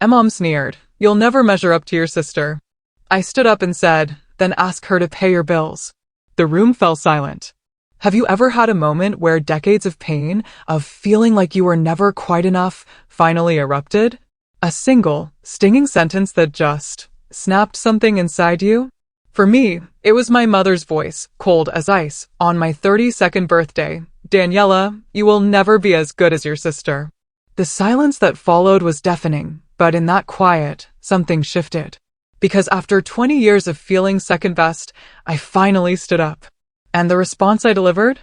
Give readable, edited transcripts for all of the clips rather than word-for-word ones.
Mom sneered. You'll never measure up to your sister. I stood up and said, then ask her to pay your bills. The room fell silent. Have you ever had a moment where decades of pain, of feeling like you were never quite enough, finally erupted? A single, stinging sentence that just snapped something inside you? For me, it was my mother's voice, cold as ice, on my 32nd birthday. Daniela, you will never be as good as your sister. The silence that followed was deafening, but in that quiet, something shifted. Because after 20 years of feeling second best, I finally stood up. And the response I delivered?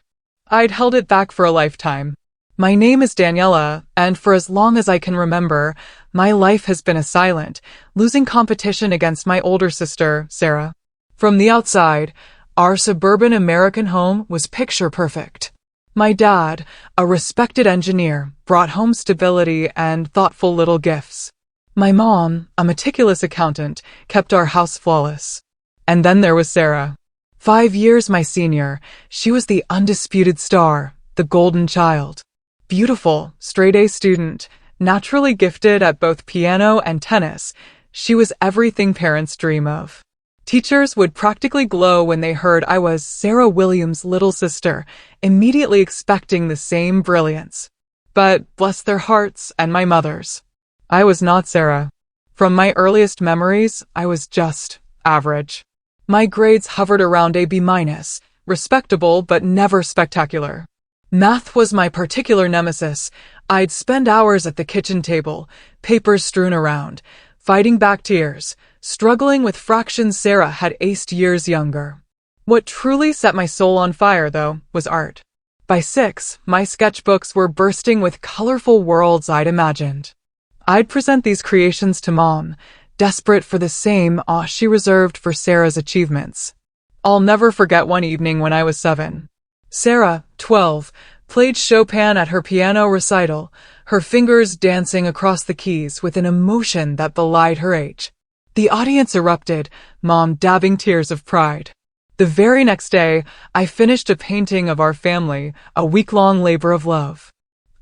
I'd held it back for a lifetime. My name is Daniela, and for as long as I can remember, my life has been a silent, losing competition against my older sister, Sarah. From the outside, our suburban American home was picture perfect. My dad, a respected engineer, brought home stability and thoughtful little gifts. My mom, a meticulous accountant, kept our house flawless. And then there was Sarah. 5 years my senior, she was the undisputed star, the golden child. Beautiful, straight-A student, naturally gifted at both piano and tennis, she was everything parents dream of. Teachers would practically glow when they heard I was Sarah Williams' little sister, immediately expecting the same brilliance. But bless their hearts and my mother's, I was not Sarah. From my earliest memories, I was just average. My grades hovered around a B-, respectable but never spectacular. Math was my particular nemesis. I'd spend hours at the kitchen table, papers strewn around, fighting back tears, struggling with fractions Sarah had aced years younger. What truly set my soul on fire, though, was art. By 6, my sketchbooks were bursting with colorful worlds I'd imagined. I'd present these creations to Mom, desperate for the same awe she reserved for Sarah's achievements. I'll never forget one evening when I was 7. Sarah, 12, played Chopin at her piano recital, her fingers dancing across the keys with an emotion that belied her age. The audience erupted, Mom dabbing tears of pride. The very next day, I finished a painting of our family, a week-long labor of love.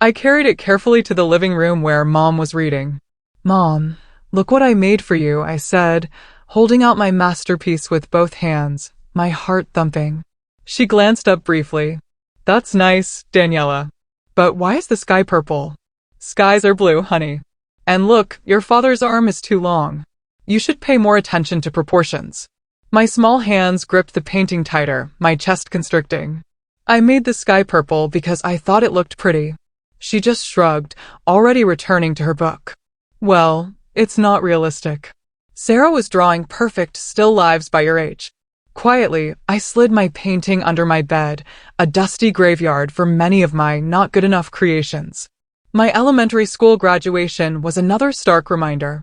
I carried it carefully to the living room where Mom was reading. Mom, look what I made for you, I said, holding out my masterpiece with both hands, my heart thumping. She glanced up briefly. That's nice, Daniela. But why is the sky purple? Skies are blue, honey. And look, your father's arm is too long. You should pay more attention to proportions. My small hands gripped the painting tighter, my chest constricting. I made the sky purple because I thought it looked pretty. She just shrugged, already returning to her book. Well, it's not realistic. Sarah was drawing perfect still lives by your age. Quietly, I slid my painting under my bed, a dusty graveyard for many of my not-good-enough creations. My elementary school graduation was another stark reminder.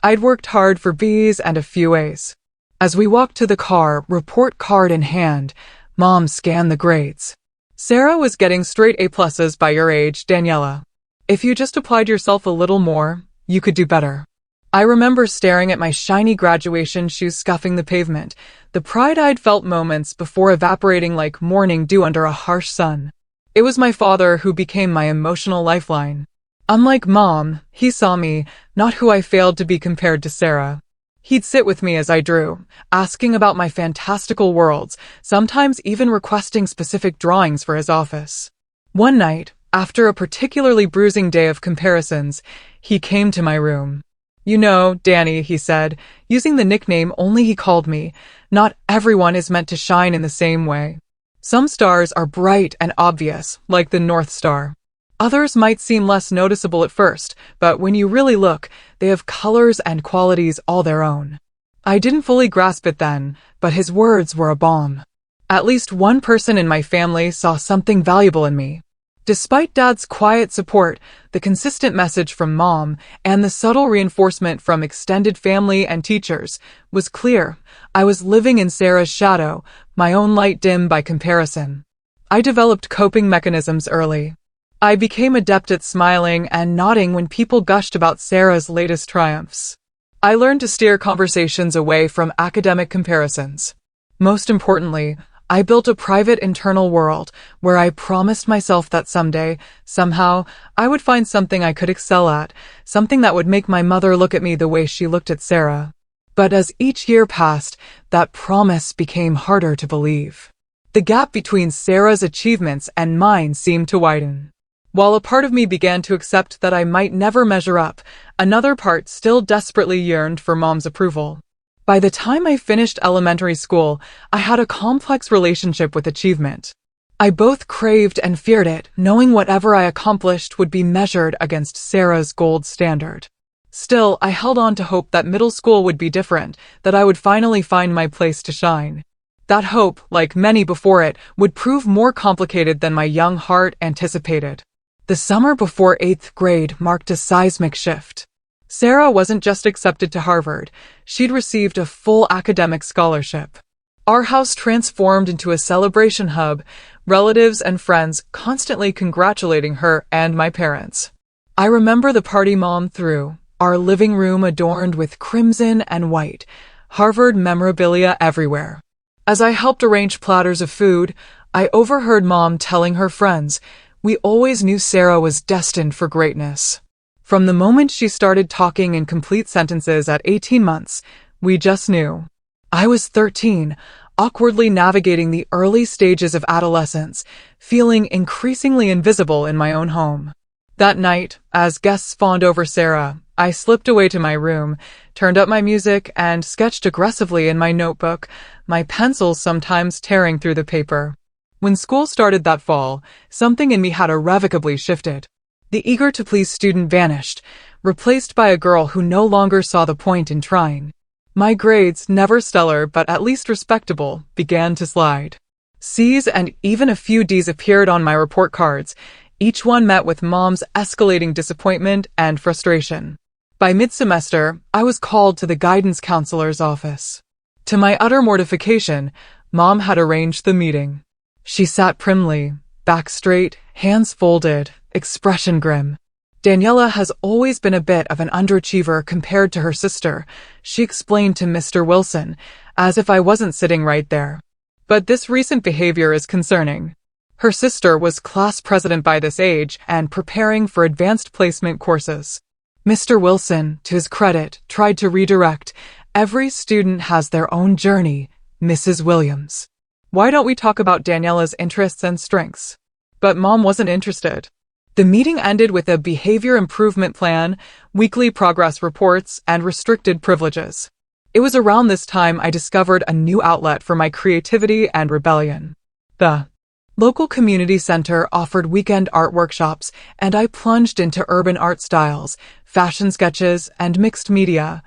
I'd worked hard for B's and a few A's. As we walked to the car, report card in hand, Mom scanned the grades. Sarah was getting straight A+ by your age, Daniela. If you just applied yourself a little more, you could do better. I remember staring at my shiny graduation shoes scuffing the pavement, the pride I'd felt moments before evaporating like morning dew under a harsh sun. It was my father who became my emotional lifeline. Unlike Mom, he saw me, not who I failed to be compared to Sarah. He'd sit with me as I drew, asking about my fantastical worlds, sometimes even requesting specific drawings for his office. One night, after a particularly bruising day of comparisons, he came to my room. You know, Danny, he said, using the nickname only he called me, not everyone is meant to shine in the same way. Some stars are bright and obvious, like the North Star. Others might seem less noticeable at first, but when you really look, they have colors and qualities all their own. I didn't fully grasp it then, but his words were a balm. At least one person in my family saw something valuable in me. Despite Dad's quiet support, the consistent message from Mom, and the subtle reinforcement from extended family and teachers, was clear. I was living in Sarah's shadow, my own light dim by comparison. I developed coping mechanisms early. I became adept at smiling and nodding when people gushed about Sarah's latest triumphs. I learned to steer conversations away from academic comparisons. Most importantly, I built a private internal world where I promised myself that someday, somehow, I would find something I could excel at, something that would make my mother look at me the way she looked at Sarah. But as each year passed, that promise became harder to believe. The gap between Sarah's achievements and mine seemed to widen. While a part of me began to accept that I might never measure up, another part still desperately yearned for Mom's approval. By the time I finished elementary school, I had a complex relationship with achievement. I both craved and feared it, knowing whatever I accomplished would be measured against Sarah's gold standard. Still, I held on to hope that middle school would be different, that I would finally find my place to shine. That hope, like many before it, would prove more complicated than my young heart anticipated. The summer before 8th grade marked a seismic shift. Sarah wasn't just accepted to Harvard, she'd received a full academic scholarship. Our house transformed into a celebration hub, relatives and friends constantly congratulating her and my parents. I remember the party Mom threw, our living room adorned with crimson and white, Harvard memorabilia everywhere. As I helped arrange platters of food, I overheard Mom telling her friends, "We always knew Sarah was destined for greatness." From the moment she started talking in complete sentences at 18 months, we just knew. I was 13, awkwardly navigating the early stages of adolescence, feeling increasingly invisible in my own home. That night, as guests fawned over Sarah, I slipped away to my room, turned up my music, and sketched aggressively in my notebook, my pencils sometimes tearing through the paper. When school started that fall, something in me had irrevocably shifted. The eager-to-please student vanished, replaced by a girl who no longer saw the point in trying. My grades, never stellar but at least respectable, began to slide. C's and even a few D's appeared on my report cards, each one met with Mom's escalating disappointment and frustration. By mid-semester, I was called to the guidance counselor's office. To my utter mortification, Mom had arranged the meeting. She sat primly, back straight, hands folded, expression grim. Daniela has always been a bit of an underachiever compared to her sister, she explained to Mr. Wilson, as if I wasn't sitting right there. But this recent behavior is concerning. Her sister was class president by this age and preparing for advanced placement courses. Mr. Wilson, to his credit, tried to redirect, "Every student has their own journey, Mrs. Williams. Why don't we talk about Daniela's interests and strengths?" But Mom wasn't interested. The meeting ended with a behavior improvement plan, weekly progress reports, and restricted privileges. It was around this time I discovered a new outlet for my creativity and rebellion. The local community center offered weekend art workshops, and I plunged into urban art styles, fashion sketches, and mixed media,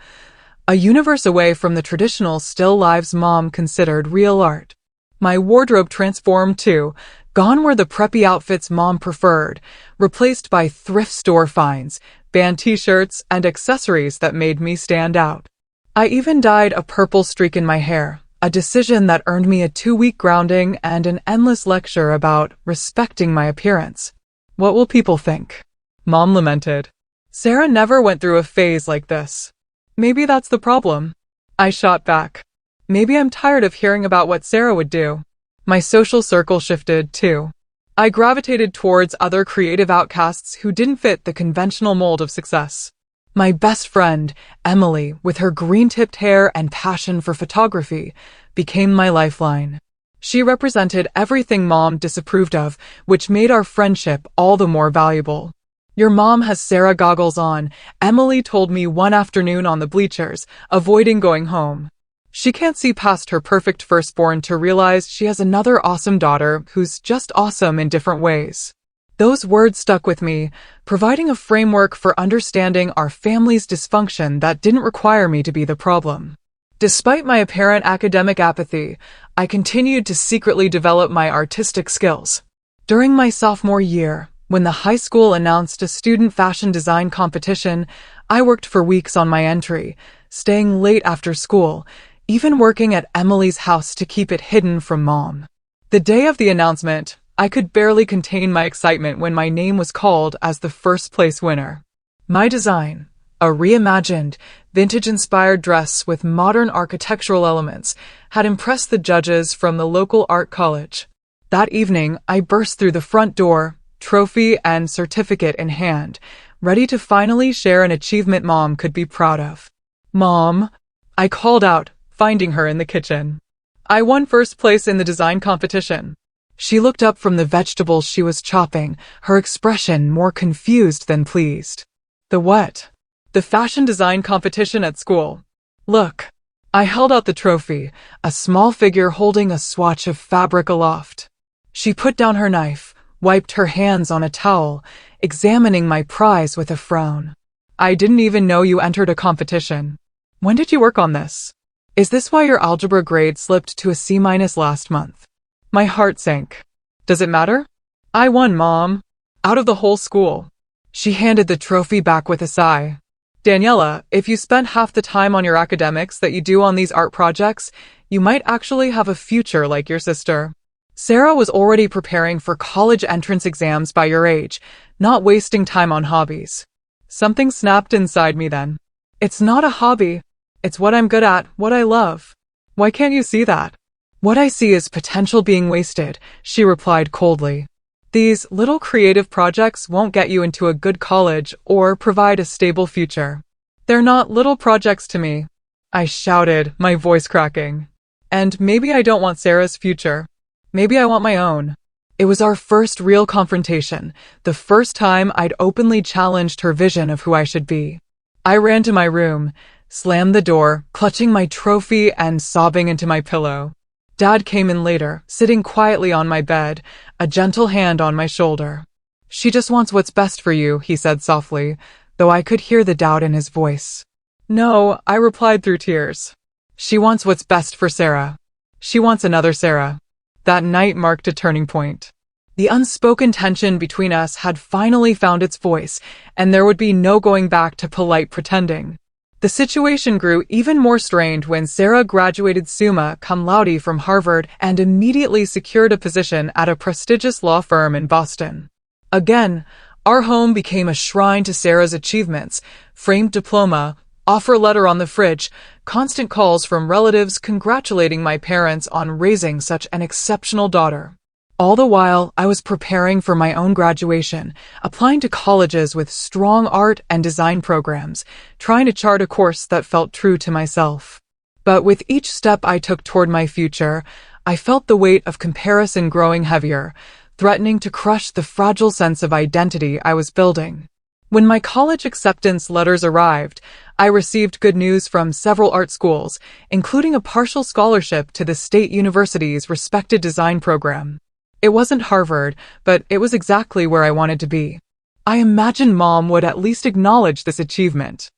a universe away from the traditional still lives Mom considered real art. My wardrobe transformed too, gone were the preppy outfits Mom preferred, replaced by thrift store finds, band t-shirts, and accessories that made me stand out. I even dyed a purple streak in my hair, a decision that earned me a 2-week grounding and an endless lecture about respecting my appearance. "What will people think?" Mom lamented. "Sarah never went through a phase like this." "Maybe that's the problem." I shot back. "Maybe I'm tired of hearing about what Sarah would do." My social circle shifted, too. I gravitated towards other creative outcasts who didn't fit the conventional mold of success. My best friend, Emily, with her green-tipped hair and passion for photography, became my lifeline. She represented everything Mom disapproved of, which made our friendship all the more valuable. "Your mom has Sarah goggles on," Emily told me one afternoon on the bleachers, avoiding going home. She can't see past her perfect firstborn to realize she has another awesome daughter who's just awesome in different ways. Those words stuck with me, providing a framework for understanding our family's dysfunction that didn't require me to be the problem. Despite my apparent academic apathy, I continued to secretly develop my artistic skills. During my sophomore year, when the high school announced a student fashion design competition, I worked for weeks on my entry, staying late after school, even working at Emily's house to keep it hidden from Mom. The day of the announcement, I could barely contain my excitement when my name was called as the first place winner. My design, A reimagined, vintage-inspired dress with modern architectural elements had impressed the judges from the local art college. That evening, I burst through the front door, trophy and certificate in hand, ready to finally share an achievement Mom could be proud of. "Mom," I called out, finding her in the kitchen. "I won first place in the design competition." She looked up from the vegetables she was chopping, her expression more confused than pleased. "The what?" "The fashion design competition at school. Look." I held out the trophy, a small figure holding a swatch of fabric aloft. She put down her knife, wiped her hands on a towel, examining my prize with a frown. "I didn't even know you entered a competition. When did you work on this? Is this why your algebra grade slipped to a C- last month?" My heart sank. "Does it matter? I won, Mom. Out of the whole school." She handed the trophy back with a sigh. "Daniela, if you spent half the time on your academics that you do on these art projects, you might actually have a future like your sister." Sarah was already preparing for college entrance exams by your age, not wasting time on hobbies. Something snapped inside me then. "It's not a hobby. It's what I'm good at, what I love. Why can't you see that?" "What I see is potential being wasted," she replied coldly. "These little creative projects won't get you into a good college or provide a stable future." "They're not little projects to me," I shouted, my voice cracking. "And maybe I don't want Sarah's future. Maybe I want my own." It was our first real confrontation, the first time I'd openly challenged her vision of who I should be. I ran to my room, slammed the door, clutching my trophy and sobbing into my pillow. Dad came in later, sitting quietly on my bed, a gentle hand on my shoulder. "She just wants what's best for you," he said softly, though I could hear the doubt in his voice. "No," I replied through tears. "She wants what's best for Sarah. She wants another Sarah." That night marked a turning point. The unspoken tension between us had finally found its voice, and there would be no going back to polite pretending. The situation grew even more strained when Sarah graduated summa cum laude from Harvard and immediately secured a position at a prestigious law firm in Boston. Again, our home became a shrine to Sarah's achievements: framed diploma, offer letter on the fridge, constant calls from relatives congratulating my parents on raising such an exceptional daughter. All the while, I was preparing for my own graduation, applying to colleges with strong art and design programs, trying to chart a course that felt true to myself. But with each step I took toward my future, I felt the weight of comparison growing heavier, threatening to crush the fragile sense of identity I was building. When my college acceptance letters arrived, I received good news from several art schools, including a partial scholarship to the state university's respected design program. It wasn't Harvard, but it was exactly where I wanted to be. I imagined Mom would at least acknowledge this achievement.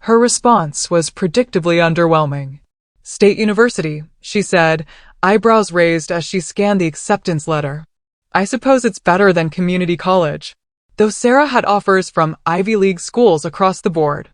Her response was predictably underwhelming. "State University," she said, eyebrows raised as she scanned the acceptance letter. "I suppose it's better than community college." Though Sarah had offers from Ivy League schools across the board.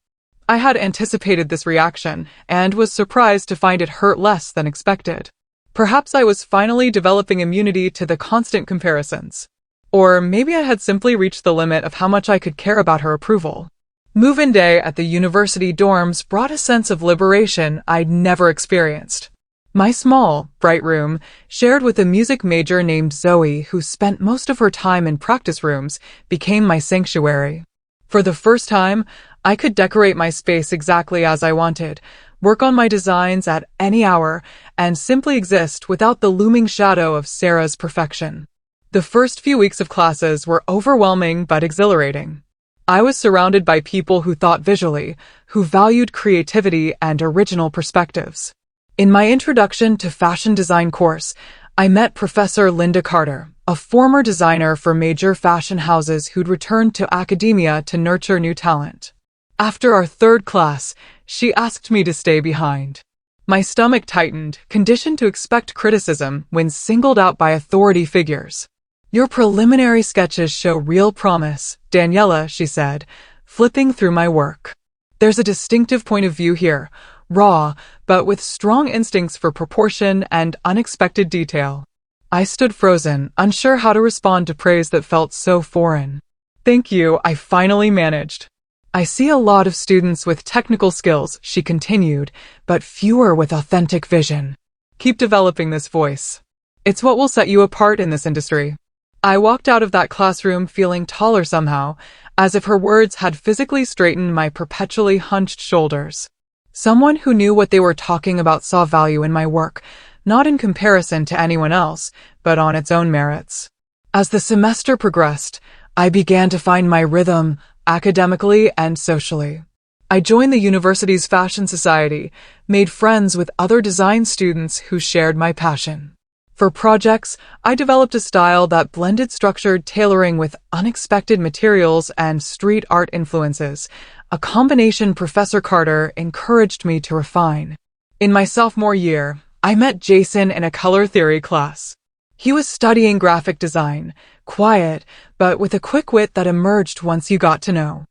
I had anticipated this reaction and was surprised to find it hurt less than expected. Perhaps I was finally developing immunity to the constant comparisons. Or maybe I had simply reached the limit of how much I could care about her approval. Move-in day at the university dorms brought a sense of liberation I'd never experienced. My small, bright room, shared with a music major named Zoe who spent most of her time in practice rooms, became my sanctuary. For the first time, I could decorate my space exactly as I wanted, work on my designs at any hour, and simply exist without the looming shadow of Sarah's perfection. The first few weeks of classes were overwhelming but exhilarating. I was surrounded by people who thought visually, who valued creativity and original perspectives. In my Introduction to Fashion Design course, I met Professor Linda Carter, a former designer for major fashion houses who'd returned to academia to nurture new talent. After our third class, she asked me to stay behind. My stomach tightened, conditioned to expect criticism when singled out by authority figures. "Your preliminary sketches show real promise, Daniela," she said, flipping through my work. "There's a distinctive point of view here, raw, but with strong instincts for proportion and unexpected detail." I stood frozen, unsure how to respond to praise that felt so foreign. "Thank you," I finally managed. I see a lot of students with technical skills, she continued, but fewer with authentic vision. Keep developing this voice. It's what will set you apart in this industry. I walked out of that classroom feeling taller somehow, as if her words had physically straightened my perpetually hunched shoulders. Someone who knew what they were talking about saw value in my work, not in comparison to anyone else, but on its own merits. As the semester progressed, I began to find my rhythm, academically and socially. I joined the university's fashion society, made friends with other design students who shared my passion. For projects, I developed a style that blended structured tailoring with unexpected materials and street art influences, a combination Professor Carter encouraged me to refine. In my sophomore year, I met Jason in a color theory class. He was studying graphic design, quiet, but with a quick wit that emerged once you got to know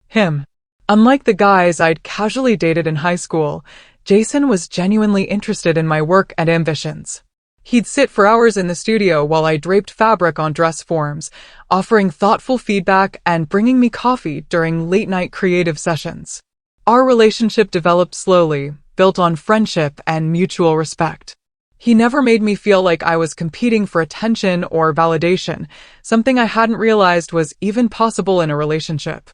him. Unlike the guys I'd casually dated in high school, Jason was genuinely interested in my work and ambitions. He'd sit for hours in the studio while I draped fabric on dress forms, offering thoughtful feedback and bringing me coffee during late-night creative sessions. Our relationship developed slowly, built on friendship and mutual respect. He never made me feel like I was competing for attention or validation, something I hadn't realized was even possible in a relationship.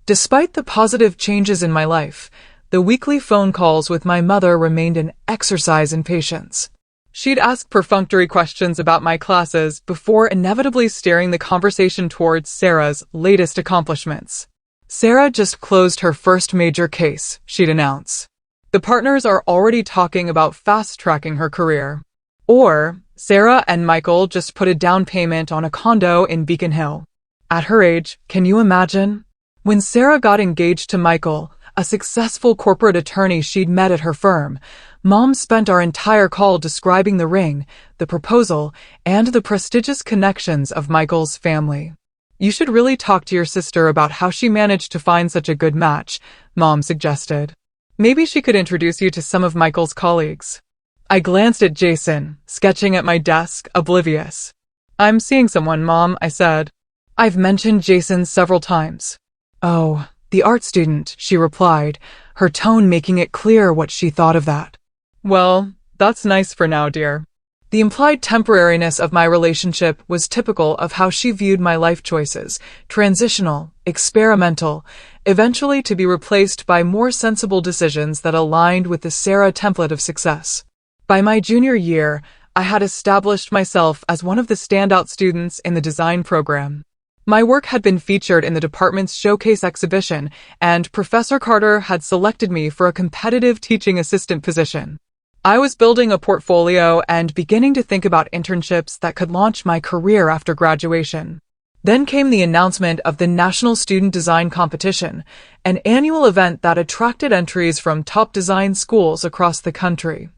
Despite the positive changes in my life, the weekly phone calls with my mother remained an exercise in patience. She'd ask perfunctory questions about my classes before inevitably steering the conversation towards Sarah's latest accomplishments. Sarah just closed her first major case, she'd announce. The partners are already talking about fast-tracking her career. Or, Sarah and Michael just put a down payment on a condo in Beacon Hill. At her age, can you imagine? When Sarah got engaged to Michael, a successful corporate attorney she'd met at her firm, Mom spent our entire call describing the ring, the proposal, and the prestigious connections of Michael's family. You should really talk to your sister about how she managed to find such a good match, Mom suggested. Maybe she could introduce you to some of Michael's colleagues. I glanced at Jason, sketching at my desk, oblivious. I'm seeing someone, Mom, I said. I've mentioned Jason several times. Oh, the art student, she replied, her tone making it clear what she thought of that. Well, that's nice for now, dear. The implied temporariness of my relationship was typical of how she viewed my life choices, transitional, experimental, eventually to be replaced by more sensible decisions that aligned with the Sarah template of success. By my junior year, I had established myself as one of the standout students in the design program. My work had been featured in the department's showcase exhibition, and Professor Carter had selected me for a competitive teaching assistant position. I was building a portfolio and beginning to think about internships that could launch my career after graduation. Then came the announcement of the National Student Design Competition, an annual event that attracted entries from top design schools across the country.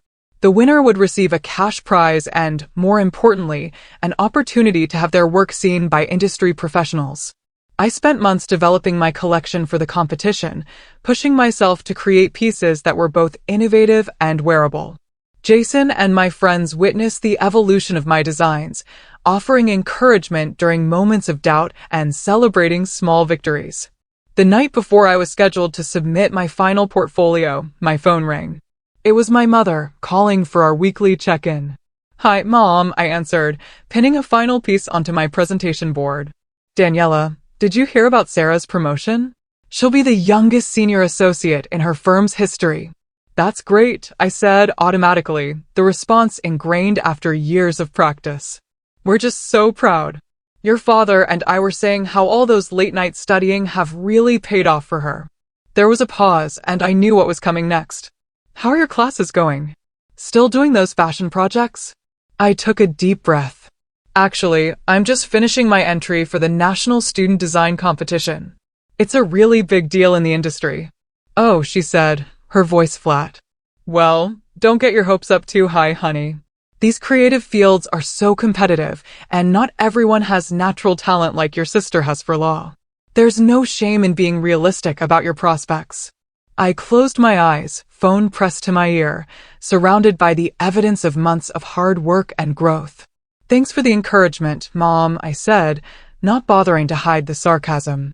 The winner would receive a cash prize and, more importantly, an opportunity to have their work seen by industry professionals. I spent months developing my collection for the competition, pushing myself to create pieces that were both innovative and wearable. Jason and my friends witnessed the evolution of my designs, offering encouragement during moments of doubt and celebrating small victories. The night before I was scheduled to submit my final portfolio, my phone rang. It was my mother, calling for our weekly check-in. Hi, Mom, I answered, pinning a final piece onto my presentation board. Daniela, did you hear about Sarah's promotion? She'll be the youngest senior associate in her firm's history. That's great, I said automatically, the response ingrained after years of practice. We're just so proud. Your father and I were saying how all those late nights studying have really paid off for her. There was a pause, and I knew what was coming next. How are your classes going? Still doing those fashion projects? I took a deep breath. Actually, I'm just finishing my entry for the National Student Design Competition. It's a really big deal in the industry. Oh, she said, her voice flat. Well, don't get your hopes up too high, honey. These creative fields are so competitive, and not everyone has natural talent like your sister has for law. There's no shame in being realistic about your prospects. I closed my eyes, phone pressed to my ear, surrounded by the evidence of months of hard work and growth. Thanks for the encouragement, Mom, I said, not bothering to hide the sarcasm.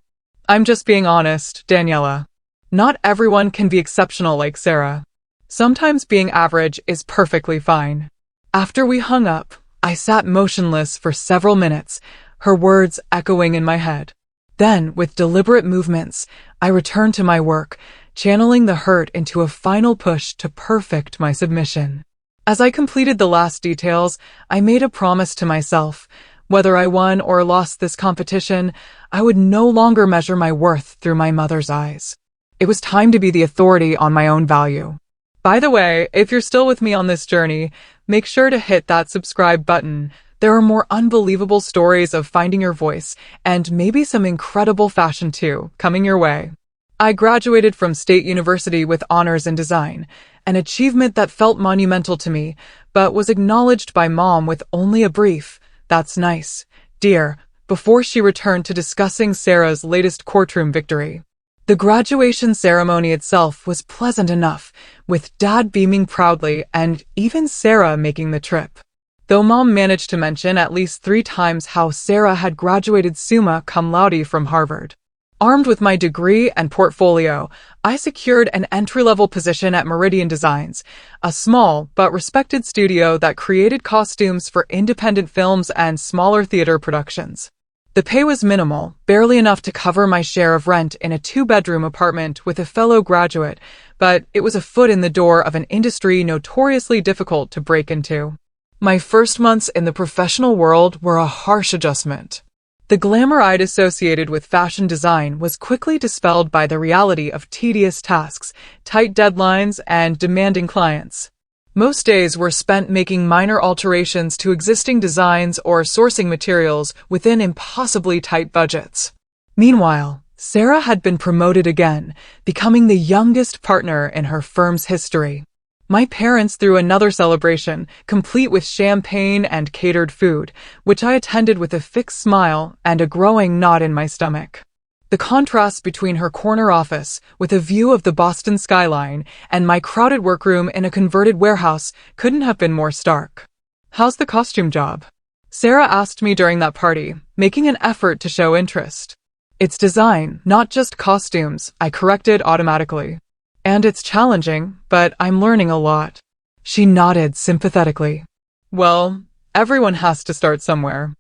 I'm just being honest, Daniela. Not everyone can be exceptional like Sarah. Sometimes being average is perfectly fine. After we hung up, I sat motionless for several minutes, her words echoing in my head. Then, with deliberate movements, I returned to my work, channeling the hurt into a final push to perfect my submission. As I completed the last details, I made a promise to myself. Whether I won or lost this competition, I would no longer measure my worth through my mother's eyes. It was time to be the authority on my own value. By the way, if you're still with me on this journey, make sure to hit that subscribe button. There are more unbelievable stories of finding your voice, and maybe some incredible fashion too, coming your way. I graduated from State University with honors in design, an achievement that felt monumental to me, but was acknowledged by Mom with only a brief, "That's nice, dear," before she returned to discussing Sarah's latest courtroom victory. The graduation ceremony itself was pleasant enough, with Dad beaming proudly and even Sarah making the trip. Though Mom managed to mention at least 3 times how Sarah had graduated summa cum laude from Harvard. Armed with my degree and portfolio, I secured an entry-level position at Meridian Designs, a small but respected studio that created costumes for independent films and smaller theater productions. The pay was minimal, barely enough to cover my share of rent in a 2-bedroom apartment with a fellow graduate, but it was a foot in the door of an industry notoriously difficult to break into. My first months in the professional world were a harsh adjustment. The glamour I'd associated with fashion design was quickly dispelled by the reality of tedious tasks, tight deadlines, and demanding clients. Most days were spent making minor alterations to existing designs or sourcing materials within impossibly tight budgets. Meanwhile, Sarah had been promoted again, becoming the youngest partner in her firm's history. My parents threw another celebration, complete with champagne and catered food, which I attended with a fixed smile and a growing knot in my stomach. The contrast between her corner office, with a view of the Boston skyline, and my crowded workroom in a converted warehouse couldn't have been more stark. "How's the costume job?" Sarah asked me during that party, making an effort to show interest. "It's design, not just costumes," I corrected automatically. "And it's challenging, but I'm learning a lot." She nodded sympathetically. "Well, everyone has to start somewhere.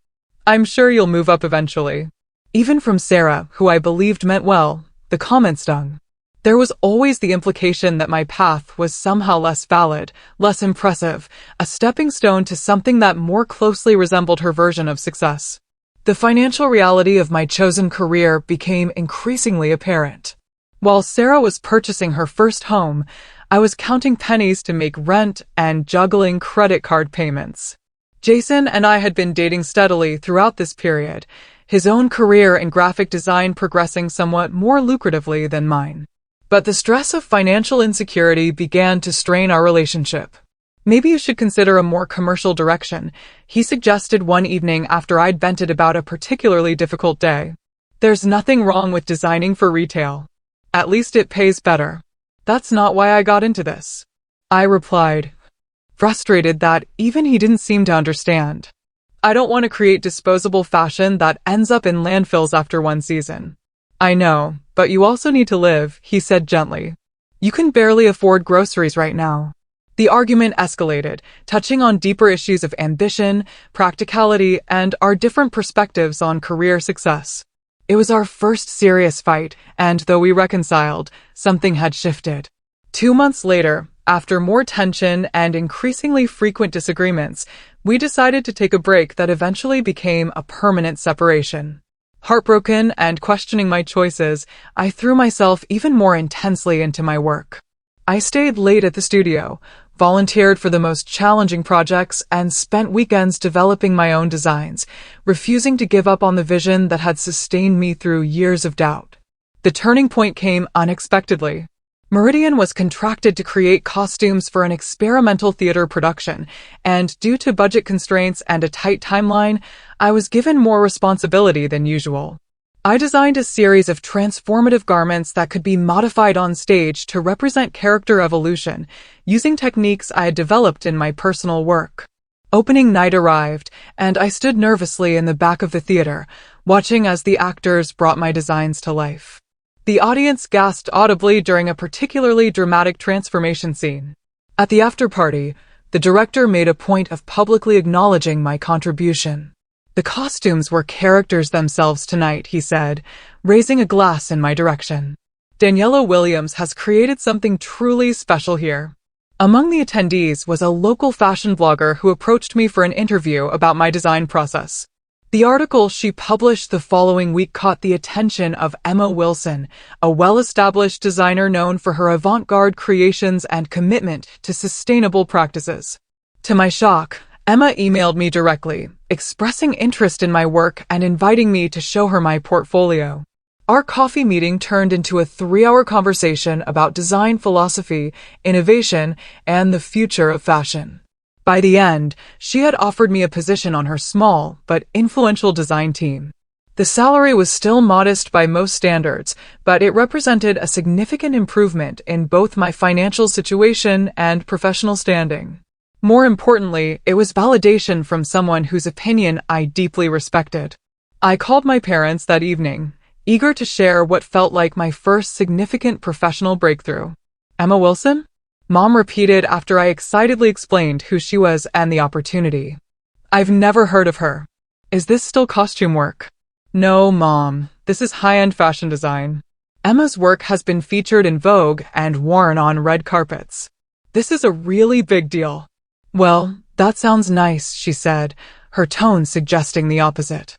I'm sure you'll move up eventually." Even from Sarah, who I believed meant well, the comment stung. There was always the implication that my path was somehow less valid, less impressive, a stepping stone to something that more closely resembled her version of success. The financial reality of my chosen career became increasingly apparent. While Sarah was purchasing her first home, I was counting pennies to make rent and juggling credit card payments. Jason and I had been dating steadily throughout this period, his own career in graphic design progressing somewhat more lucratively than mine. But the stress of financial insecurity began to strain our relationship. "Maybe you should consider a more commercial direction," he suggested one evening after I'd vented about a particularly difficult day. "There's nothing wrong with designing for retail. At least it pays better." "That's not why I got into this," I replied, frustrated that even he didn't seem to understand. "I don't want to create disposable fashion that ends up in landfills after one season." "I know, but you also need to live," he said gently. "You can barely afford groceries right now." The argument escalated, touching on deeper issues of ambition, practicality, and our different perspectives on career success. It was our first serious fight, and though we reconciled, something had shifted. 2 months later, after more tension and increasingly frequent disagreements, we decided to take a break that eventually became a permanent separation. Heartbroken and questioning my choices, I threw myself even more intensely into my work. I stayed late at the studio, volunteered for the most challenging projects, and spent weekends developing my own designs, refusing to give up on the vision that had sustained me through years of doubt. The turning point came unexpectedly. Meridian was contracted to create costumes for an experimental theater production, and due to budget constraints and a tight timeline, I was given more responsibility than usual. I designed a series of transformative garments that could be modified on stage to represent character evolution, using techniques I had developed in my personal work. Opening night arrived, and I stood nervously in the back of the theater, watching as the actors brought my designs to life. The audience gasped audibly during a particularly dramatic transformation scene. At the after-party, the director made a point of publicly acknowledging my contribution. "The costumes were characters themselves tonight," he said, raising a glass in my direction. "Daniela Williams has created something truly special here." Among the attendees was a local fashion blogger who approached me for an interview about my design process. The article she published the following week caught the attention of Emma Wilson, a well-established designer known for her avant-garde creations and commitment to sustainable practices. To my shock, Emma emailed me directly, expressing interest in my work and inviting me to show her my portfolio. Our coffee meeting turned into a 3-hour conversation about design philosophy, innovation, and the future of fashion. By the end, she had offered me a position on her small but influential design team. The salary was still modest by most standards, but it represented a significant improvement in both my financial situation and professional standing. More importantly, it was validation from someone whose opinion I deeply respected. I called my parents that evening, eager to share what felt like my first significant professional breakthrough. "Emma Wilson?" Mom repeated after I excitedly explained who she was and the opportunity. "I've never heard of her. Is this still costume work?" "No, Mom. This is high-end fashion design. Emma's work has been featured in Vogue and worn on red carpets. This is a really big deal." "Well, that sounds nice," she said, her tone suggesting the opposite.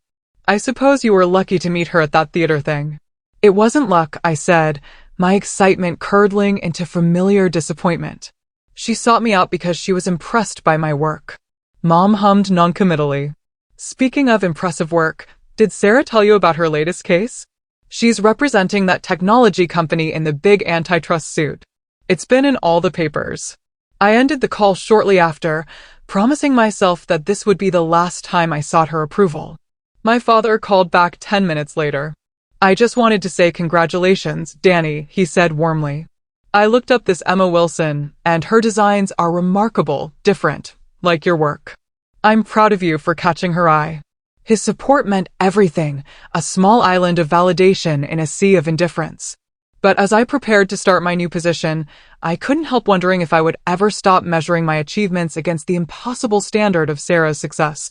"I suppose you were lucky to meet her at that theater thing." "It wasn't luck," I said, my excitement curdling into familiar disappointment. "She sought me out because she was impressed by my work." Mom hummed noncommittally. "Speaking of impressive work, did Sarah tell you about her latest case? She's representing that technology company in the big antitrust suit. It's been in all the papers." I ended the call shortly after, promising myself that this would be the last time I sought her approval. My father called back 10 minutes later. "I just wanted to say congratulations, Danny," he said warmly. "I looked up this Emma Wilson, and her designs are remarkable, different, like your work. I'm proud of you for catching her eye." His support meant everything, a small island of validation in a sea of indifference. But as I prepared to start my new position, I couldn't help wondering if I would ever stop measuring my achievements against the impossible standard of Sarah's success,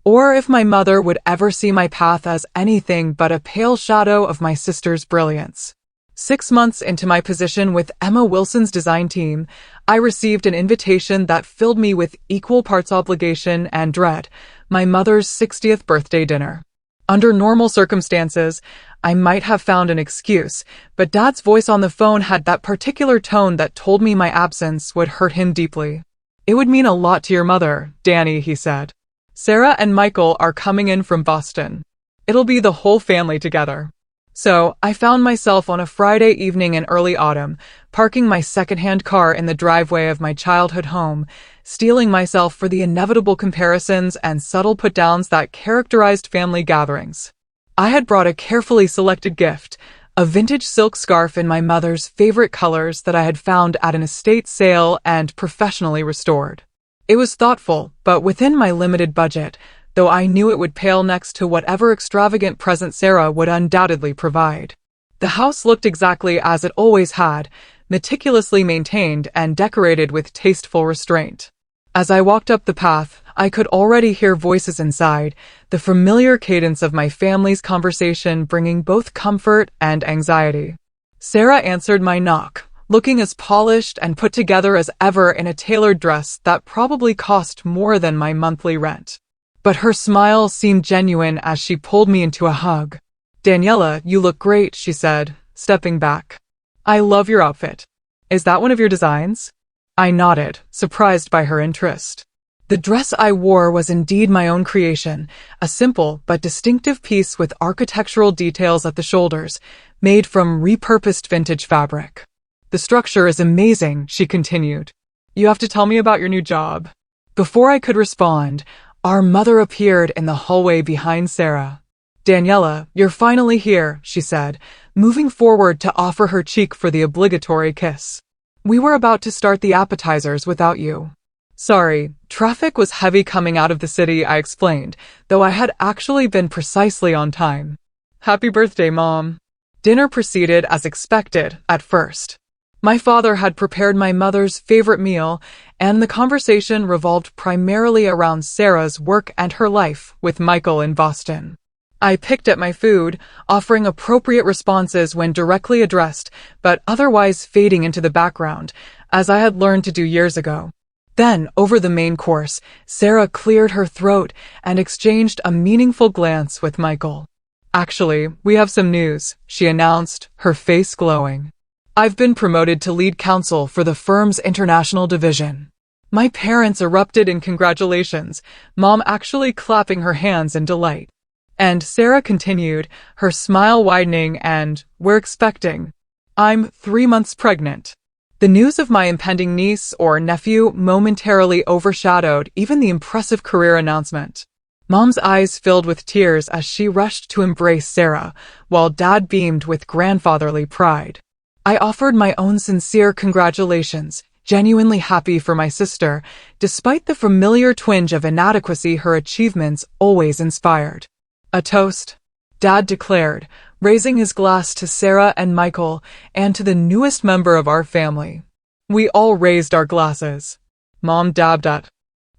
or if my mother would ever see my path as anything but a pale shadow of my sister's brilliance. 6 months into my position with Emma Wilson's design team, I received an invitation that filled me with equal parts obligation and dread: my mother's 60th birthday dinner. Under normal circumstances, I might have found an excuse, but Dad's voice on the phone had that particular tone that told me my absence would hurt him deeply. "It would mean a lot to your mother, Danny," he said. "Sarah and Michael are coming in from Boston. It'll be the whole family together." So, I found myself on a Friday evening in early autumn, parking my second-hand car in the driveway of my childhood home, steeling myself for the inevitable comparisons and subtle put-downs that characterized family gatherings. I had brought a carefully selected gift, a vintage silk scarf in my mother's favorite colors that I had found at an estate sale and professionally restored. It was thoughtful, but within my limited budget, though I knew it would pale next to whatever extravagant present Sarah would undoubtedly provide. The house looked exactly as it always had, meticulously maintained and decorated with tasteful restraint. As I walked up the path, I could already hear voices inside, the familiar cadence of my family's conversation bringing both comfort and anxiety. Sarah answered my knock, looking as polished and put together as ever in a tailored dress that probably cost more than my monthly rent. But her smile seemed genuine as she pulled me into a hug. "Daniela, you look great," she said, stepping back. "I love your outfit. Is that one of your designs?" I nodded, surprised by her interest. The dress I wore was indeed my own creation, a simple but distinctive piece with architectural details at the shoulders, made from repurposed vintage fabric. "The structure is amazing," she continued. "You have to tell me about your new job." Before I could respond, our mother appeared in the hallway behind Sarah. "Daniela, you're finally here," she said, moving forward to offer her cheek for the obligatory kiss. "We were about to start the appetizers without you." Sorry, traffic was heavy coming out of the city, I explained, though I had actually been precisely on time. Happy birthday, Mom. Dinner proceeded as expected at first. My father had prepared my mother's favorite meal, and the conversation revolved primarily around Sarah's work and her life with Michael in Boston. I picked at my food, offering appropriate responses when directly addressed, but otherwise fading into the background, as I had learned to do years ago. Then, over the main course, Sarah cleared her throat and exchanged a meaningful glance with Michael. Actually, we have some news, she announced, her face glowing. I've been promoted to lead counsel for the firm's international division. My parents erupted in congratulations, Mom actually clapping her hands in delight. And Sarah continued, her smile widening, and we're expecting. I'm 3 months pregnant. The news of my impending niece or nephew momentarily overshadowed even the impressive career announcement. Mom's eyes filled with tears as she rushed to embrace Sarah, while Dad beamed with grandfatherly pride. I offered my own sincere congratulations, genuinely happy for my sister, despite the familiar twinge of inadequacy her achievements always inspired. A toast, Dad declared, raising his glass to Sarah and Michael and to the newest member of our family. We all raised our glasses. Mom dabbed at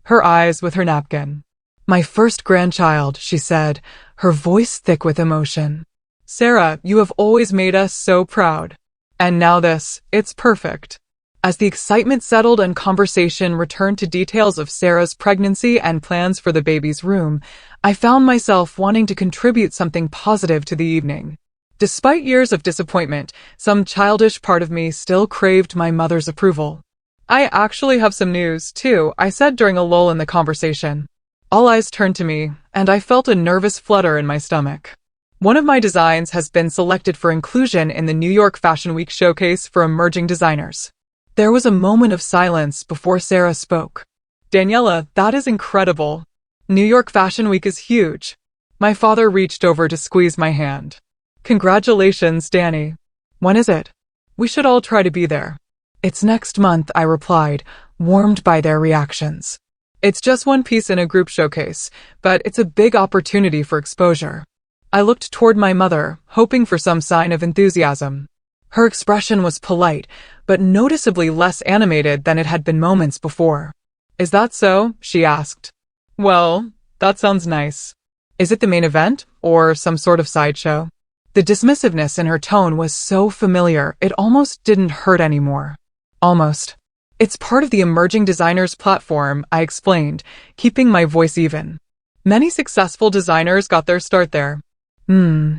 her eyes with her napkin. My first grandchild, she said, her voice thick with emotion. Sarah, you have always made us so proud. And now this, it's perfect. As the excitement settled and conversation returned to details of Sarah's pregnancy and plans for the baby's room, I found myself wanting to contribute something positive to the evening. Despite years of disappointment, some childish part of me still craved my mother's approval. I actually have some news, too, I said during a lull in the conversation. All eyes turned to me, and I felt a nervous flutter in my stomach. One of my designs has been selected for inclusion in the New York Fashion Week showcase for emerging designers. There was a moment of silence before Sarah spoke. Daniela, that is incredible. New York Fashion Week is huge. My father reached over to squeeze my hand. Congratulations, Danny. When is it? We should all try to be there. It's next month, I replied, warmed by their reactions. It's just one piece in a group showcase, but it's a big opportunity for exposure. I looked toward my mother, hoping for some sign of enthusiasm. Her expression was polite, but noticeably less animated than it had been moments before. Is that so? She asked. Well, that sounds nice. Is it the main event, or some sort of sideshow? The dismissiveness in her tone was so familiar, it almost didn't hurt anymore. Almost. It's part of the Emerging Designers platform, I explained, keeping my voice even. Many successful designers got their start there.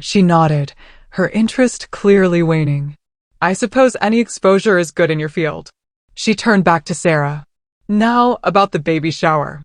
She nodded, her interest clearly waning. I suppose any exposure is good in your field. She turned back to Sarah. Now, about the baby shower.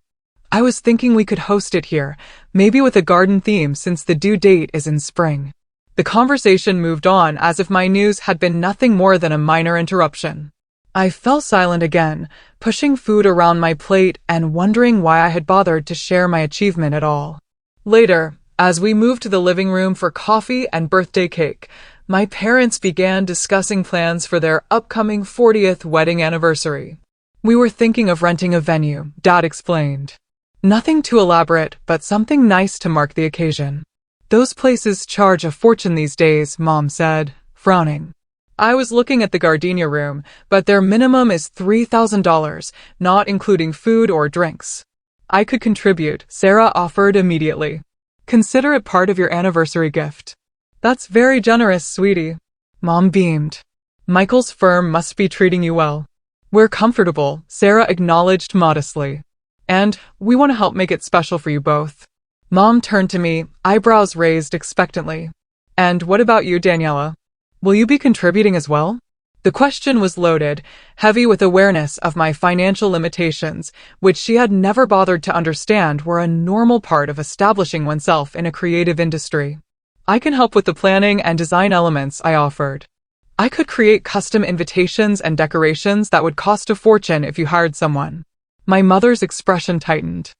I was thinking we could host it here, maybe with a garden theme since the due date is in spring. The conversation moved on as if my news had been nothing more than a minor interruption. I fell silent again, pushing food around my plate and wondering why I had bothered to share my achievement at all. Later, as we moved to the living room for coffee and birthday cake, my parents began discussing plans for their upcoming 40th wedding anniversary. We were thinking of renting a venue, Dad explained. Nothing too elaborate, but something nice to mark the occasion. Those places charge a fortune these days, Mom said, frowning. I was looking at the Gardenia room, but their minimum is $3,000, not including food or drinks. I could contribute, Sarah offered immediately. Consider it part of your anniversary gift. That's very generous, sweetie. Mom beamed. Michael's firm must be treating you well. We're comfortable, Sarah acknowledged modestly. And we want to help make it special for you both. Mom turned to me, eyebrows raised expectantly. And what about you, Daniela? Will you be contributing as well? The question was loaded, heavy with awareness of my financial limitations, which she had never bothered to understand were a normal part of establishing oneself in a creative industry. I can help with the planning and design elements, I offered. I could create custom invitations and decorations that would cost a fortune if you hired someone. My mother's expression tightened.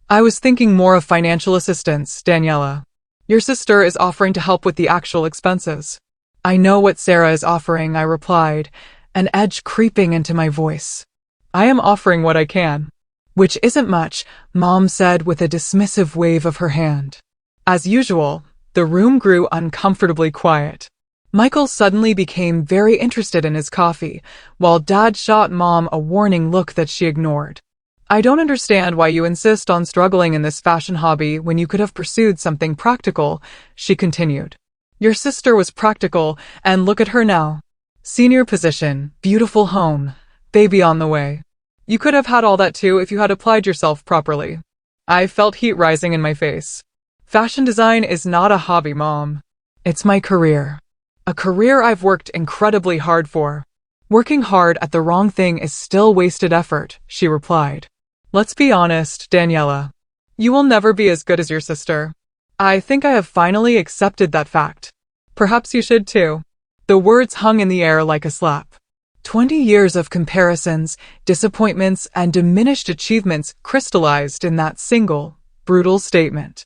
I was thinking more of financial assistance, Daniela. Your sister is offering to help with the actual expenses. I know what Sarah is offering, I replied, an edge creeping into my voice. I am offering what I can. Which isn't much, Mom said with a dismissive wave of her hand. As usual, the room grew uncomfortably quiet. Michael suddenly became very interested in his coffee, while Dad shot Mom a warning look that she ignored. I don't understand why you insist on struggling in this fashion hobby when you could have pursued something practical, she continued. Your sister was practical, and look at her now. Senior position, beautiful home, baby on the way. You could have had all that too if you had applied yourself properly. I felt heat rising in my face. Fashion design is not a hobby, Mom. It's my career. A career I've worked incredibly hard for. Working hard at the wrong thing is still wasted effort, she replied. Let's be honest, Daniela. You will never be as good as your sister. I think I have finally accepted that fact. Perhaps you should too. The words hung in the air like a slap. 20 years of comparisons, disappointments, and diminished achievements crystallized in that single, brutal statement.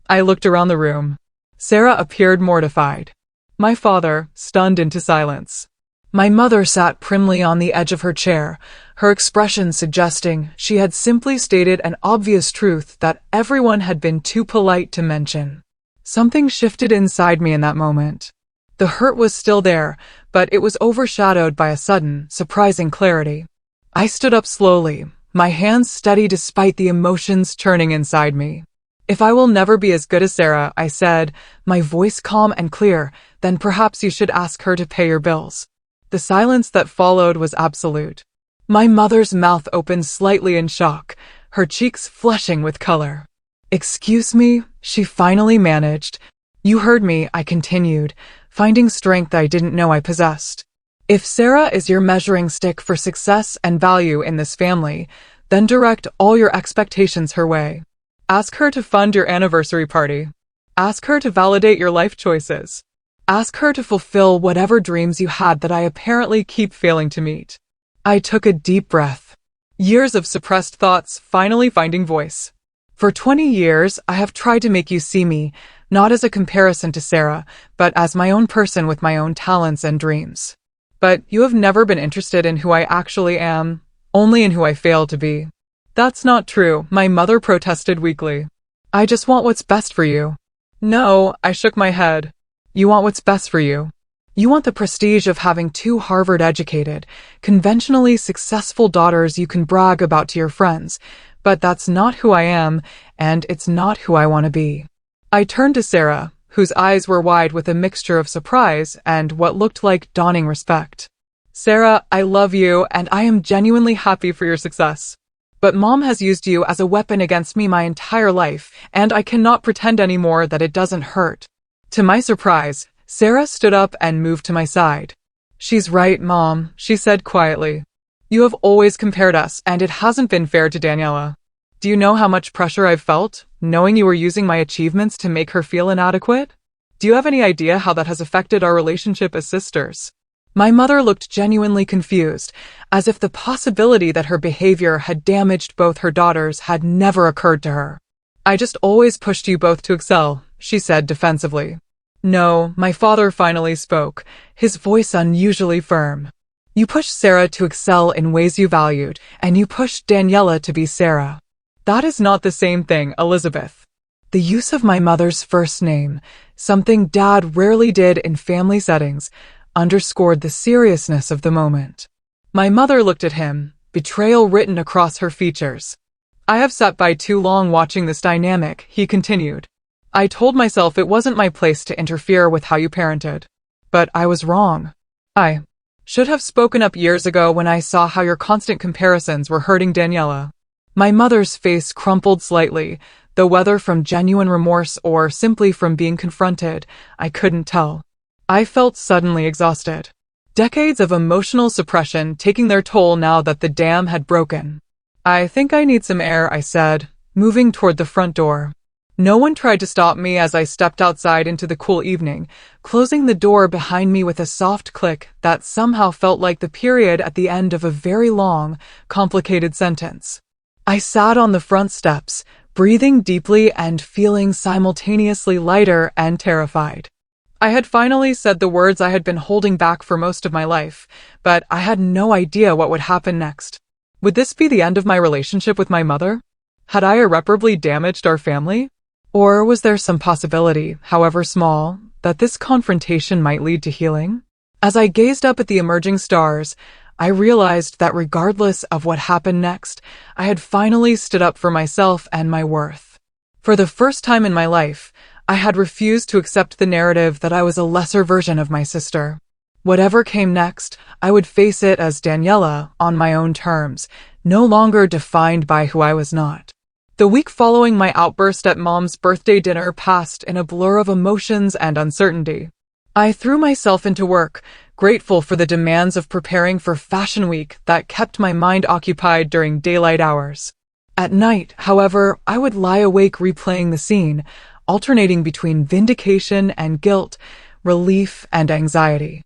I looked around the room. Sarah appeared mortified. My father, stunned into silence. My mother sat primly on the edge of her chair, her expression suggesting she had simply stated an obvious truth that everyone had been too polite to mention. Something shifted inside me in that moment. The hurt was still there, but it was overshadowed by a sudden, surprising clarity. I stood up slowly, my hands steady despite the emotions churning inside me. If I will never be as good as Sarah, I said, my voice calm and clear, then perhaps you should ask her to pay your bills. The silence that followed was absolute. My mother's mouth opened slightly in shock, her cheeks flushing with color. Excuse me, she finally managed. You heard me, I continued, finding strength I didn't know I possessed. If Sarah is your measuring stick for success and value in this family, then direct all your expectations her way. Ask her to fund your anniversary party. Ask her to validate your life choices. Ask her to fulfill whatever dreams you had that I apparently keep failing to meet. I took a deep breath. Years of suppressed thoughts finally finding voice. For 20 years, I have tried to make you see me, not as a comparison to Sarah, but as my own person with my own talents and dreams. But you have never been interested in who I actually am, only in who I fail to be. That's not true, my mother protested weakly. I just want what's best for you. No, I shook my head. You want what's best for you. You want the prestige of having two Harvard-educated, conventionally successful daughters you can brag about to your friends, but that's not who I am, and it's not who I want to be. I turned to Sarah, whose eyes were wide with a mixture of surprise and what looked like dawning respect. Sarah, I love you, and I am genuinely happy for your success. But Mom has used you as a weapon against me my entire life, and I cannot pretend anymore that it doesn't hurt. To my surprise, Sarah stood up and moved to my side. She's right, Mom, she said quietly. You have always compared us, and it hasn't been fair to Daniela. Do you know how much pressure I've felt, knowing you were using my achievements to make her feel inadequate? Do you have any idea how that has affected our relationship as sisters? My mother looked genuinely confused, as if the possibility that her behavior had damaged both her daughters had never occurred to her. I just always pushed you both to excel, she said defensively. No, my father finally spoke, his voice unusually firm. You pushed Sarah to excel in ways you valued, and you pushed Daniela to be Sarah. That is not the same thing, Elizabeth. The use of my mother's first name, something Dad rarely did in family settings, underscored the seriousness of the moment. My mother looked at him, betrayal written across her features. I have sat by too long watching this dynamic, he continued. I told myself it wasn't my place to interfere with how you parented. But I was wrong. I should have spoken up years ago when I saw how your constant comparisons were hurting Daniela. My mother's face crumpled slightly, though whether from genuine remorse or simply from being confronted, I couldn't tell. I felt suddenly exhausted. Decades of emotional suppression taking their toll now that the dam had broken. I think I need some air, I said, moving toward the front door. No one tried to stop me as I stepped outside into the cool evening, closing the door behind me with a soft click that somehow felt like the period at the end of a very long, complicated sentence. I sat on the front steps, breathing deeply and feeling simultaneously lighter and terrified. I had finally said the words I had been holding back for most of my life, but I had no idea what would happen next. Would this be the end of my relationship with my mother? Had I irreparably damaged our family? Or was there some possibility, however small, that this confrontation might lead to healing? As I gazed up at the emerging stars, I realized that regardless of what happened next, I had finally stood up for myself and my worth. For the first time in my life, I had refused to accept the narrative that I was a lesser version of my sister. Whatever came next, I would face it as Daniela, on my own terms, no longer defined by who I was not. The week following my outburst at Mom's birthday dinner passed in a blur of emotions and uncertainty. I threw myself into work, grateful for the demands of preparing for Fashion Week that kept my mind occupied during daylight hours. At night, however, I would lie awake replaying the scene, alternating between vindication and guilt, relief and anxiety.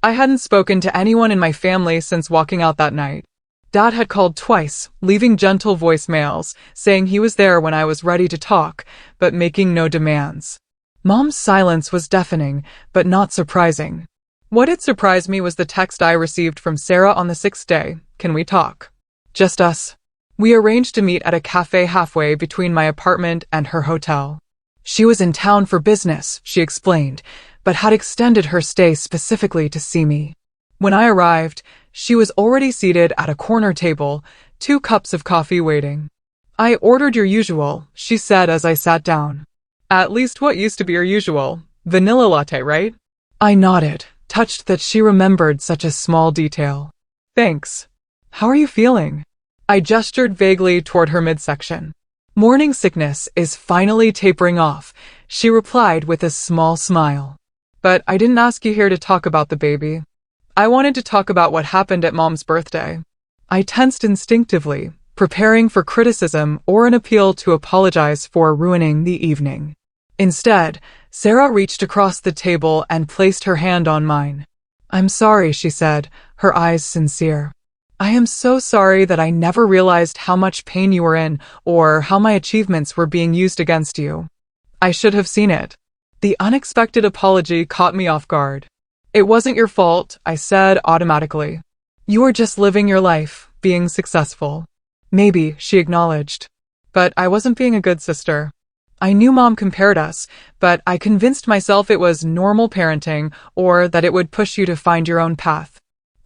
I hadn't spoken to anyone in my family since walking out that night. Dad had called twice, leaving gentle voicemails, saying he was there when I was ready to talk, but making no demands. Mom's silence was deafening, but not surprising. What did surprise me was the text I received from Sarah on the 6th day. Can we talk? Just us. We arranged to meet at a cafe halfway between my apartment and her hotel. She was in town for business, she explained, but had extended her stay specifically to see me. When I arrived, she was already seated at a corner table, 2 cups of coffee waiting. I ordered your usual, she said as I sat down. At least what used to be your usual, vanilla latte, right? I nodded, touched that she remembered such a small detail. Thanks. How are you feeling? I gestured vaguely toward her midsection. Morning sickness is finally tapering off, she replied with a small smile. But I didn't ask you here to talk about the baby. I wanted to talk about what happened at Mom's birthday. I tensed instinctively, preparing for criticism or an appeal to apologize for ruining the evening. Instead, Sarah reached across the table and placed her hand on mine. I'm sorry, she said, her eyes sincere. I am so sorry that I never realized how much pain you were in or how my achievements were being used against you. I should have seen it. The unexpected apology caught me off guard. It wasn't your fault, I said automatically. You were just living your life, being successful. Maybe, she acknowledged. But I wasn't being a good sister. I knew Mom compared us, but I convinced myself it was normal parenting or that it would push you to find your own path.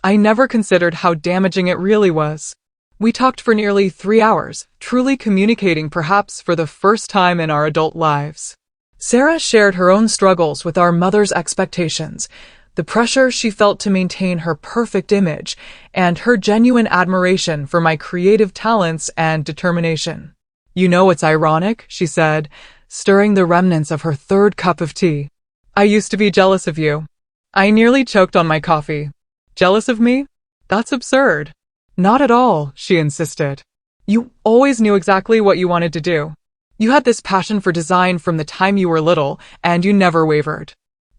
I never considered how damaging it really was. We talked for nearly 3 hours, truly communicating perhaps for the first time in our adult lives. Sarah shared her own struggles with our mother's expectations, the pressure she felt to maintain her perfect image, and her genuine admiration for my creative talents and determination. You know what's ironic, she said, stirring the remnants of her 3rd cup of tea. I used to be jealous of you. I nearly choked on my coffee. Jealous of me? That's absurd. Not at all, she insisted. You always knew exactly what you wanted to do. You had this passion for design from the time you were little, and you never wavered.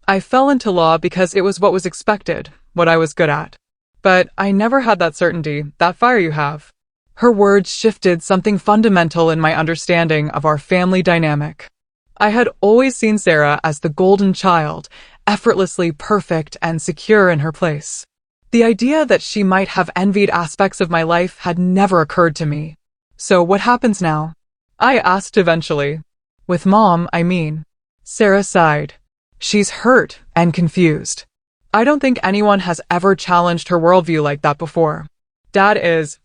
I fell into law because it was what was expected, what I was good at. But I never had that certainty, that fire you have. Her words shifted something fundamental in my understanding of our family dynamic. I had always seen Sarah as the golden child, effortlessly perfect and secure in her place. The idea that she might have envied aspects of my life had never occurred to me. So what happens now? I asked eventually. With Mom, I mean. Sarah sighed. She's hurt and confused. I don't think anyone has ever challenged her worldview like that before. Dad is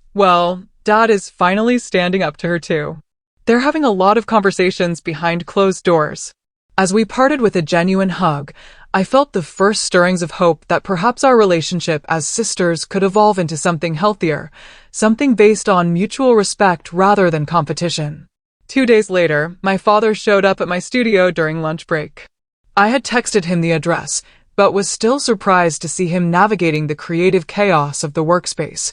finally standing up to her too. They're having a lot of conversations behind closed doors. As we parted with a genuine hug, I felt the first stirrings of hope that perhaps our relationship as sisters could evolve into something healthier, something based on mutual respect rather than competition. 2 days later, my father showed up at my studio during lunch break. I had texted him the address, but was still surprised to see him navigating the creative chaos of the workspace,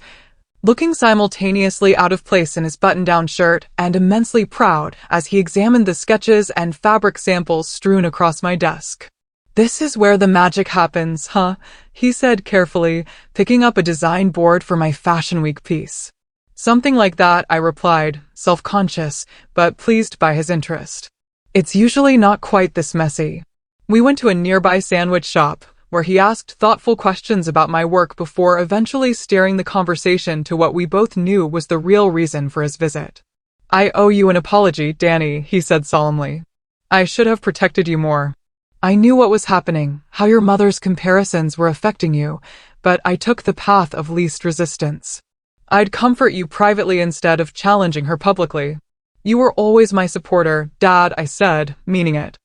looking simultaneously out of place in his button-down shirt and immensely proud as he examined the sketches and fabric samples strewn across my desk. This is where the magic happens, huh? He said carefully, picking up a design board for my Fashion Week piece. Something like that, I replied, self-conscious, but pleased by his interest. It's usually not quite this messy. We went to a nearby sandwich shop, where he asked thoughtful questions about my work before eventually steering the conversation to what we both knew was the real reason for his visit. "I owe you an apology, Danny," he said solemnly. "I should have protected you more. I knew what was happening, how your mother's comparisons were affecting you, but I took the path of least resistance. I'd comfort you privately instead of challenging her publicly. You were always my supporter, Dad," I said, meaning it.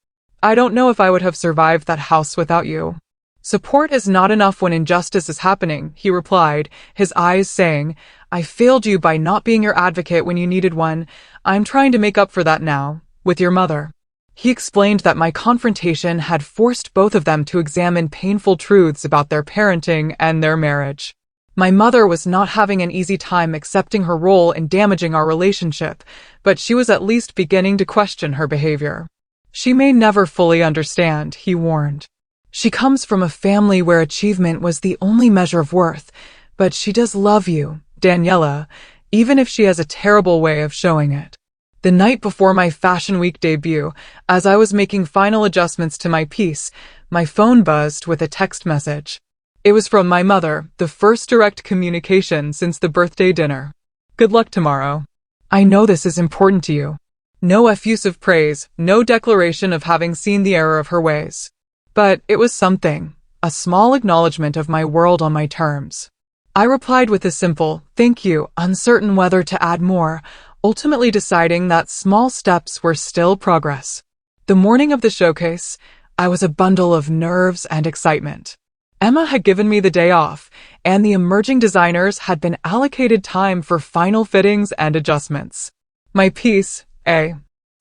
"I don't know if I would have survived that house without you." "Support is not enough when injustice is happening," he replied, his eyes saying, "I failed you by not being your advocate when you needed one. I'm trying to make up for that now, with your mother." He explained that my confrontation had forced both of them to examine painful truths about their parenting and their marriage. My mother was not having an easy time accepting her role in damaging our relationship, but she was at least beginning to question her behavior. "She may never fully understand," he warned. "She comes from a family where achievement was the only measure of worth, but she does love you, Daniela, even if she has a terrible way of showing it." The night before my Fashion Week debut, as I was making final adjustments to my piece, my phone buzzed with a text message. It was from my mother, the first direct communication since the birthday dinner. "Good luck tomorrow. I know this is important to you." No effusive praise, no declaration of having seen the error of her ways. But it was something, a small acknowledgement of my world on my terms. I replied with a simple, "Thank you," uncertain whether to add more, ultimately deciding that small steps were still progress. The morning of the showcase, I was a bundle of nerves and excitement. Emma had given me the day off, and the emerging designers had been allocated time for final fittings and adjustments. My piece, a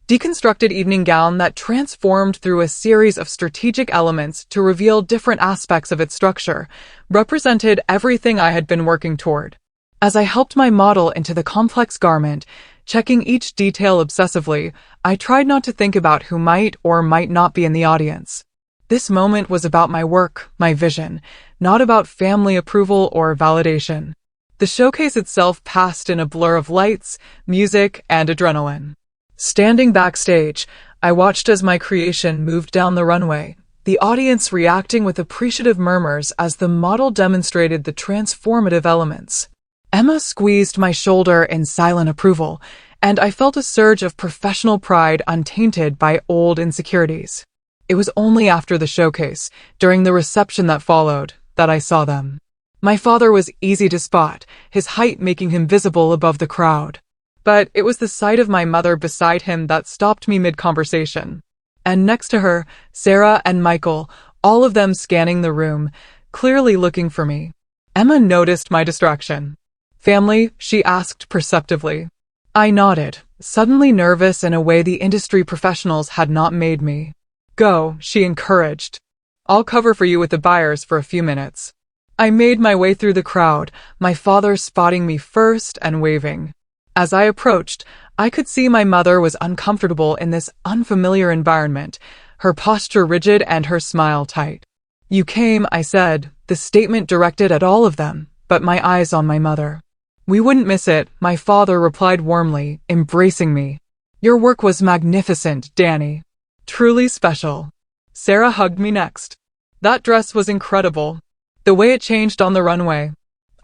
deconstructed evening gown that transformed through a series of strategic elements to reveal different aspects of its structure, represented everything I had been working toward. As I helped my model into the complex garment, checking each detail obsessively, I tried not to think about who might or might not be in the audience. This moment was about my work, my vision, not about family approval or validation. The showcase itself passed in a blur of lights, music, and adrenaline. Standing backstage, I watched as my creation moved down the runway, the audience reacting with appreciative murmurs as the model demonstrated the transformative elements. Emma squeezed my shoulder in silent approval, and I felt a surge of professional pride untainted by old insecurities. It was only after the showcase, during the reception that followed, that I saw them. My father was easy to spot, his height making him visible above the crowd. But it was the sight of my mother beside him that stopped me mid-conversation. And next to her, Sarah and Michael, all of them scanning the room, clearly looking for me. Emma noticed my distraction. "Family?" she asked perceptively. I nodded, suddenly nervous in a way the industry professionals had not made me. "Go," she encouraged. "I'll cover for you with the buyers for a few minutes." I made my way through the crowd, my father spotting me first and waving. As I approached, I could see my mother was uncomfortable in this unfamiliar environment, her posture rigid and her smile tight. "You came," I said, the statement directed at all of them, but my eyes on my mother. "We wouldn't miss it," my father replied warmly, embracing me. "Your work was magnificent, Danny. Truly special." Sarah hugged me next. "That dress was incredible. The way it changed on the runway.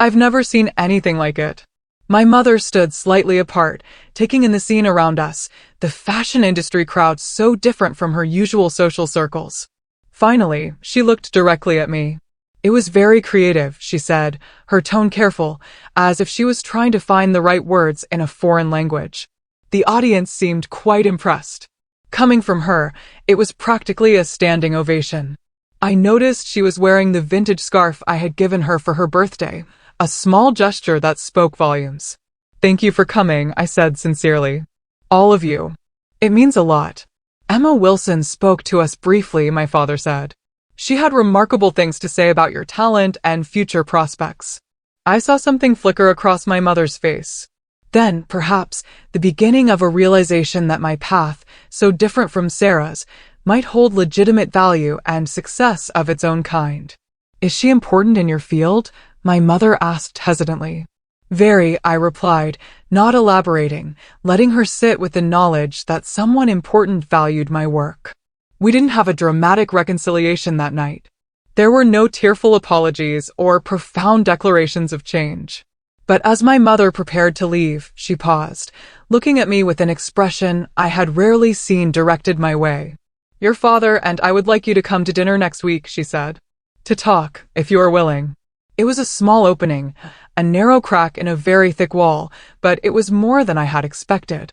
I've never seen anything like it." My mother stood slightly apart, taking in the scene around us, the fashion industry crowd so different from her usual social circles. Finally, she looked directly at me. "It was very creative," she said, her tone careful, as if she was trying to find the right words in a foreign language. The audience seemed quite impressed. Coming from her, it was practically a standing ovation. I noticed she was wearing the vintage scarf I had given her for her birthday, a small gesture that spoke volumes. "Thank you for coming," I said sincerely. "All of you. It means a lot." "Emma Wilson spoke to us briefly," my father said. "She had remarkable things to say about your talent and future prospects." I saw something flicker across my mother's face. Then, perhaps, the beginning of a realization that my path, so different from Sarah's, might hold legitimate value and success of its own kind. "Is she important in your field?" my mother asked hesitantly. "Very," I replied, not elaborating, letting her sit with the knowledge that someone important valued my work. We didn't have a dramatic reconciliation that night. There were no tearful apologies or profound declarations of change. But as my mother prepared to leave, she paused, looking at me with an expression I had rarely seen directed my way. "Your father and I would like you to come to dinner next week," she said. "To talk, if you are willing." It was a small opening, a narrow crack in a very thick wall, but it was more than I had expected.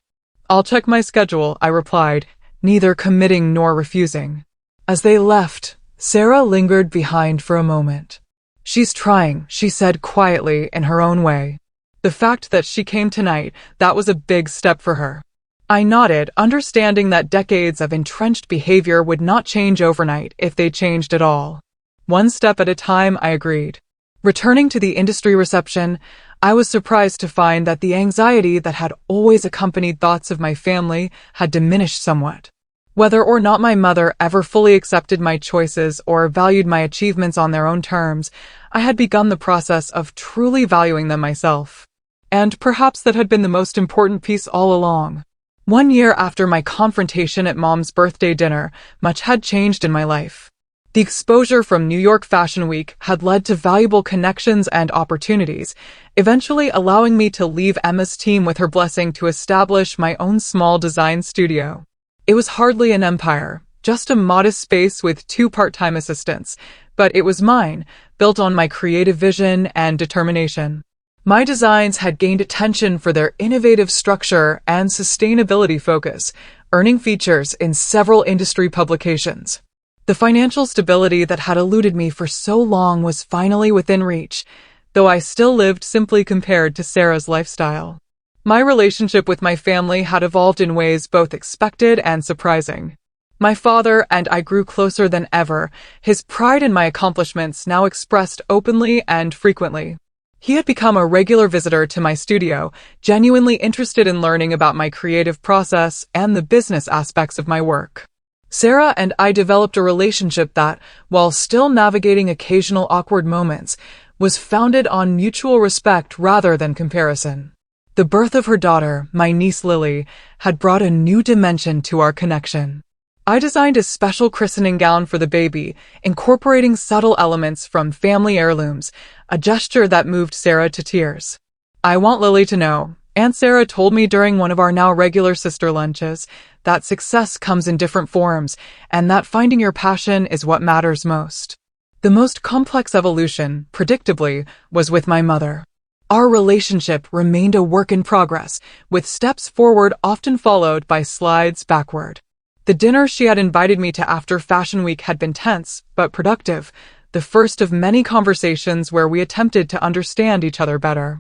"I'll check my schedule," I replied, neither committing nor refusing. As they left, Sarah lingered behind for a moment. "She's trying," she said quietly in her own way. The fact that she came tonight, that was a big step for her. I nodded, understanding that decades of entrenched behavior would not change overnight if they changed at all. "One step at a time," I agreed. Returning to the industry reception, I was surprised to find that the anxiety that had always accompanied thoughts of my family had diminished somewhat. Whether or not my mother ever fully accepted my choices or valued my achievements on their own terms, I had begun the process of truly valuing them myself. And perhaps that had been the most important piece all along. 1 year after my confrontation at Mom's birthday dinner, much had changed in my life. The exposure from New York Fashion Week had led to valuable connections and opportunities, eventually allowing me to leave Emma's team with her blessing to establish my own small design studio. It was hardly an empire, just a modest space with 2 part-time assistants, but it was mine, built on my creative vision and determination. My designs had gained attention for their innovative structure and sustainability focus, earning features in several industry publications. The financial stability that had eluded me for so long was finally within reach, though I still lived simply compared to Sarah's lifestyle. My relationship with my family had evolved in ways both expected and surprising. My father and I grew closer than ever, his pride in my accomplishments now expressed openly and frequently. He had become a regular visitor to my studio, genuinely interested in learning about my creative process and the business aspects of my work. Sarah and I developed a relationship that, while still navigating occasional awkward moments, was founded on mutual respect rather than comparison. The birth of her daughter, my niece Lily, had brought a new dimension to our connection. I designed a special christening gown for the baby, incorporating subtle elements from family heirlooms, a gesture that moved Sarah to tears. "I want Lily to know," Aunt Sarah told me during one of our now regular sister lunches, "that success comes in different forms, and that finding your passion is what matters most." The most complex evolution, predictably, was with my mother. Our relationship remained a work in progress, with steps forward often followed by slides backward. The dinner she had invited me to after Fashion Week had been tense, but productive, the first of many conversations where we attempted to understand each other better.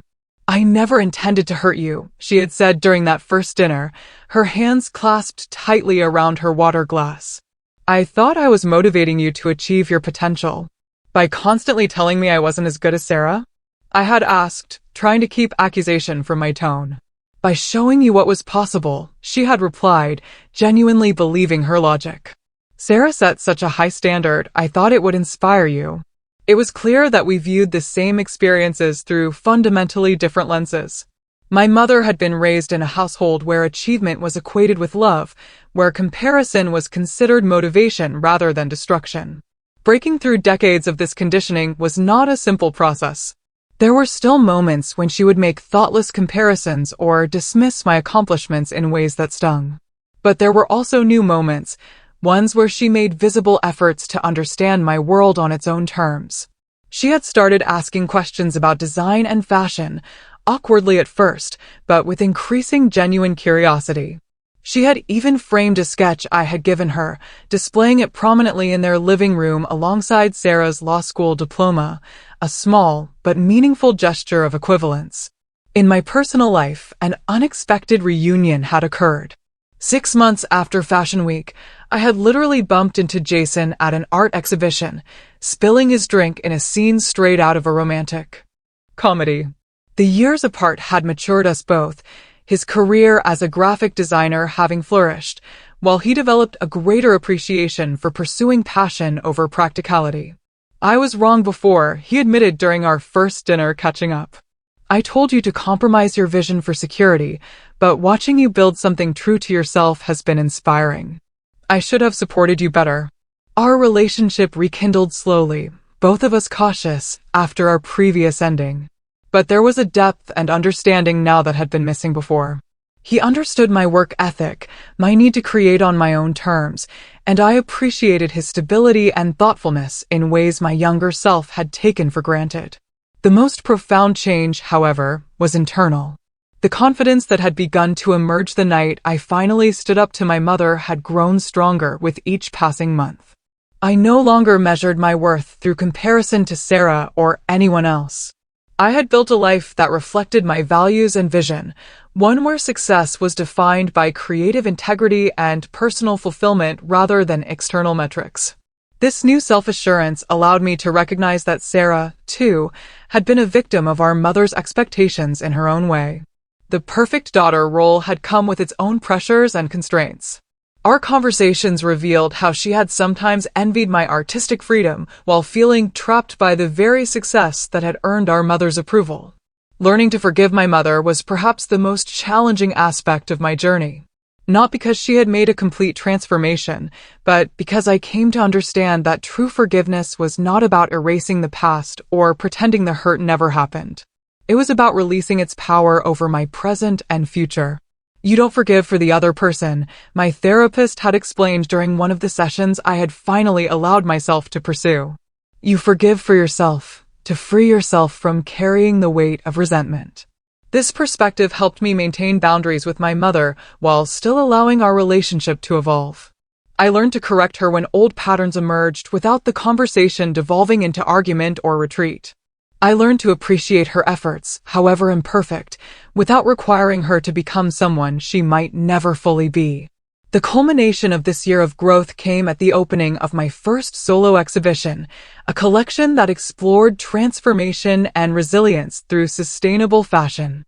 "I never intended to hurt you," she had said during that first dinner, her hands clasped tightly around her water glass. "I thought I was motivating you to achieve your potential." "By constantly telling me I wasn't as good as Sarah?" I had asked, trying to keep accusation from my tone. "By showing you what was possible," she had replied, genuinely believing her logic. "Sarah set such a high standard, I thought it would inspire you." It was clear that we viewed the same experiences through fundamentally different lenses. My mother had been raised in a household where achievement was equated with love, where comparison was considered motivation rather than destruction. Breaking through decades of this conditioning was not a simple process. There were still moments when she would make thoughtless comparisons or dismiss my accomplishments in ways that stung. But there were also new moments, ones where she made visible efforts to understand my world on its own terms. She had started asking questions about design and fashion, awkwardly at first, but with increasing genuine curiosity. She had even framed a sketch I had given her, displaying it prominently in their living room alongside Sarah's law school diploma, a small but meaningful gesture of equivalence. In my personal life, an unexpected reunion had occurred. 6 months after Fashion Week, I had literally bumped into Jason at an art exhibition, spilling his drink in a scene straight out of a romantic comedy. The years apart had matured us both, his career as a graphic designer having flourished, while he developed a greater appreciation for pursuing passion over practicality. "I was wrong before," he admitted during our first dinner catching up. "I told you to compromise your vision for security, but watching you build something true to yourself has been inspiring. I should have supported you better." Our relationship rekindled slowly, both of us cautious after our previous ending. But there was a depth and understanding now that had been missing before. He understood my work ethic, my need to create on my own terms, and I appreciated his stability and thoughtfulness in ways my younger self had taken for granted. The most profound change, however, was internal. The confidence that had begun to emerge the night I finally stood up to my mother had grown stronger with each passing month. I no longer measured my worth through comparison to Sarah or anyone else. I had built a life that reflected my values and vision, one where success was defined by creative integrity and personal fulfillment rather than external metrics. This new self-assurance allowed me to recognize that Sarah, too, had been a victim of our mother's expectations in her own way. The perfect daughter role had come with its own pressures and constraints. Our conversations revealed how she had sometimes envied my artistic freedom while feeling trapped by the very success that had earned our mother's approval. Learning to forgive my mother was perhaps the most challenging aspect of my journey. Not because she had made a complete transformation, but because I came to understand that true forgiveness was not about erasing the past or pretending the hurt never happened. It was about releasing its power over my present and future. You don't forgive for the other person, my therapist had explained during one of the sessions I had finally allowed myself to pursue. You forgive for yourself, to free yourself from carrying the weight of resentment. This perspective helped me maintain boundaries with my mother while still allowing our relationship to evolve. I learned to correct her when old patterns emerged without the conversation devolving into argument or retreat. I learned to appreciate her efforts, however imperfect, without requiring her to become someone she might never fully be. The culmination of this year of growth came at the opening of my first solo exhibition, a collection that explored transformation and resilience through sustainable fashion.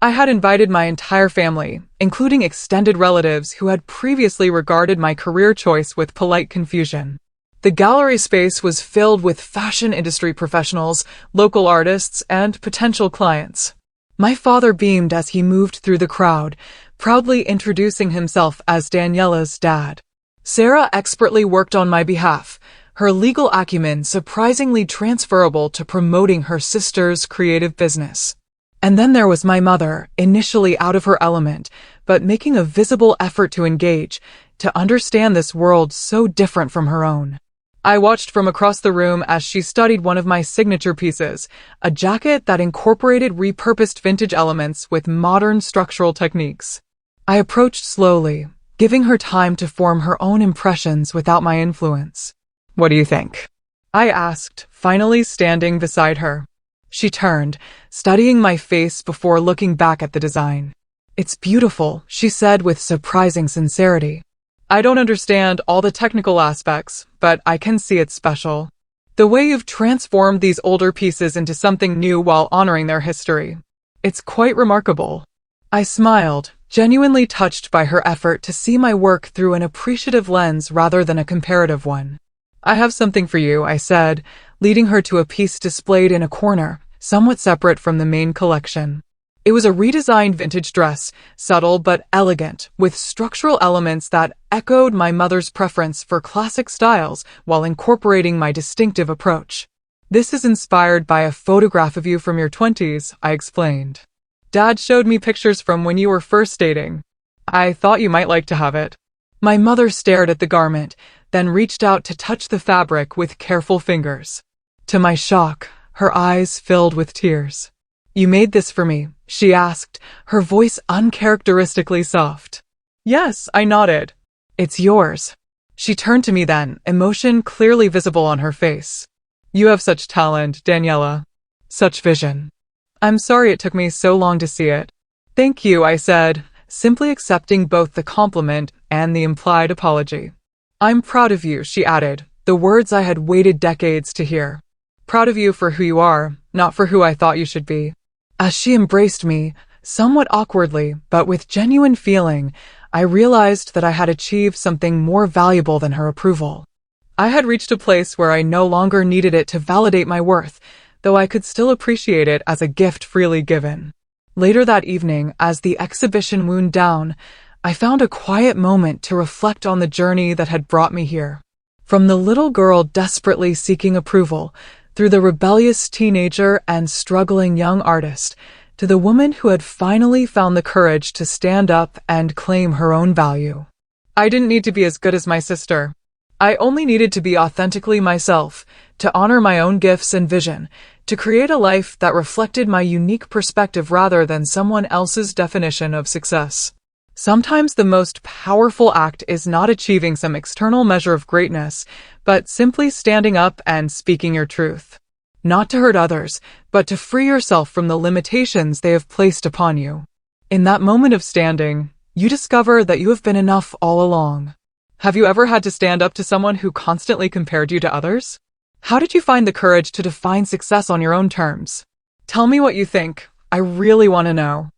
I had invited my entire family, including extended relatives who had previously regarded my career choice with polite confusion. The gallery space was filled with fashion industry professionals, local artists, and potential clients. My father beamed as he moved through the crowd, proudly introducing himself as Daniela's dad. Sarah expertly worked on my behalf, her legal acumen surprisingly transferable to promoting her sister's creative business. And then there was my mother, initially out of her element, but making a visible effort to engage, to understand this world so different from her own. I watched from across the room as she studied one of my signature pieces, a jacket that incorporated repurposed vintage elements with modern structural techniques. I approached slowly, giving her time to form her own impressions without my influence. "What do you think?" I asked, finally standing beside her. She turned, studying my face before looking back at the design. "It's beautiful," she said with surprising sincerity. "I don't understand all the technical aspects, but I can see it's special. The way you've transformed these older pieces into something new while honoring their history. It's quite remarkable." I smiled, genuinely touched by her effort to see my work through an appreciative lens rather than a comparative one. "I have something for you," I said, leading her to a piece displayed in a corner, somewhat separate from the main collection. It was a redesigned vintage dress, subtle but elegant, with structural elements that echoed my mother's preference for classic styles while incorporating my distinctive approach. "This is inspired by a photograph of you from your 20s, I explained. "Dad showed me pictures from when you were first dating. I thought you might like to have it." My mother stared at the garment, then reached out to touch the fabric with careful fingers. To my shock, her eyes filled with tears. "You made this for me?" she asked, her voice uncharacteristically soft. "Yes," I nodded. "It's yours." She turned to me then, emotion clearly visible on her face. "You have such talent, Daniela. Such vision. I'm sorry it took me so long to see it." "Thank you," I said, simply accepting both the compliment and the implied apology. "I'm proud of you," she added, the words I had waited decades to hear. "Proud of you for who you are, not for who I thought you should be." As she embraced me, somewhat awkwardly, but with genuine feeling, I realized that I had achieved something more valuable than her approval. I had reached a place where I no longer needed it to validate my worth, though I could still appreciate it as a gift freely given. Later that evening, as the exhibition wound down, I found a quiet moment to reflect on the journey that had brought me here. From the little girl desperately seeking approval, through the rebellious teenager and struggling young artist, to the woman who had finally found the courage to stand up and claim her own value. I didn't need to be as good as my sister. I only needed to be authentically myself, to honor my own gifts and vision, to create a life that reflected my unique perspective rather than someone else's definition of success. Sometimes the most powerful act is not achieving some external measure of greatness, but simply standing up and speaking your truth. Not to hurt others, but to free yourself from the limitations they have placed upon you. In that moment of standing, you discover that you have been enough all along. Have you ever had to stand up to someone who constantly compared you to others? How did you find the courage to define success on your own terms? Tell me what you think. I really want to know.